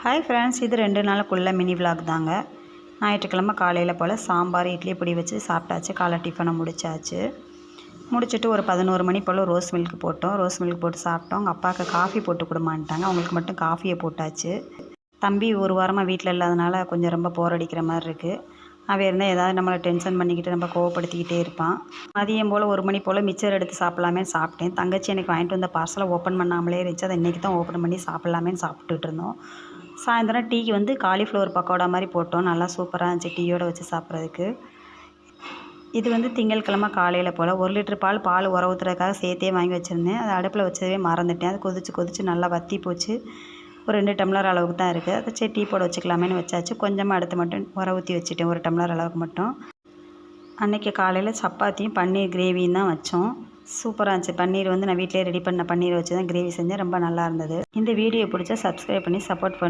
Hi friends, இது 2 நாளுக்குள்ள mini vlog தாங்க. ஞாயிற்றுக்கிழமை காலையில் போல் சாம்பார் இட்லி பொடி வச்சு சாப்பிட்டாச்சு. காலை டிஃபனை முடிச்சாச்சு. முடிச்சுட்டு ஒரு 11 மணி போல் ரோஸ் மில்க் போட்டோம். ரோஸ் மில்க் போட்டு சாப்பிட்டோம். அவங்க அப்பாவுக்கு காஃபி போட்டு கொடுமான்ட்டாங்க. அவங்களுக்கு மட்டும் காஃபியை போட்டாச்சு. தம்பி ஒரு வாரமாக வீட்டில் இல்லாதனால கொஞ்சம் ரொம்ப போர் அடிக்கிற மாதிரி இருக்குது. அவன் இருந்தால் ஏதாவது நம்மளை டென்ஷன் பண்ணிக்கிட்டு நம்ம கோவப்படுத்திக்கிட்டே இருப்பான். மதியம் போல் 1 மணி போல் மிச்சர் எடுத்து சாப்பிட்லாமேன்னு சாப்பிட்டேன். தங்கச்சி எனக்கு வாங்கிட்டு வந்த பார்சலை ஓப்பன் பண்ணாமலே இருந்துச்சு. அதை இன்றைக்கி தான் ஓப்பன் பண்ணி சாப்பிட்லாமேன்னு சாப்பிட்டுட்டு இருந்தோம். சாயந்தரம் டீக்கு வந்து காலிஃப்ளவர் பக்கோடா மாதிரி போட்டோம். நல்லா சூப்பராக இருந்துச்சு டீயோடு வச்சு சாப்பிட்றதுக்கு. இது வந்து திங்கட்கிழமை காலையில் போல் 1 லிட்டர் பால் உர ஊற்றுறதுக்காக சேர்த்தே வாங்கி வச்சுருந்தேன். அதை அடுப்பில் வச்சதே மறந்துட்டேன். அது கொதிச்சு நல்லா வற்றி போச்சு. ஒரு 2 டம்ளர் அளவுக்கு தான் இருக்குது. அதை சரி டீ போட வச்சுக்கலாமேன்னு வச்சாச்சு. கொஞ்சமாக அடுத்து மட்டும் உர ஊற்றி வச்சுட்டேன், 1 டம்ளர் அளவுக்கு மட்டும். அன்றைக்கி காலையில் சப்பாத்தியும் பன்னீர் கிரேவியும் தான் வச்சோம். சூப்பராக இருந்துச்சு. பன்னீர் வந்து நான் வீட்டிலே ரெடி பண்ண பன்னீர் வச்சு தான் கிரேவி செஞ்சேன். ரொம்ப நல்லா இருந்தது. இந்த வீடியோ பிடிச்சா சப்ஸ்கிரைப் பண்ணி சப்போர்ட் பண்ணி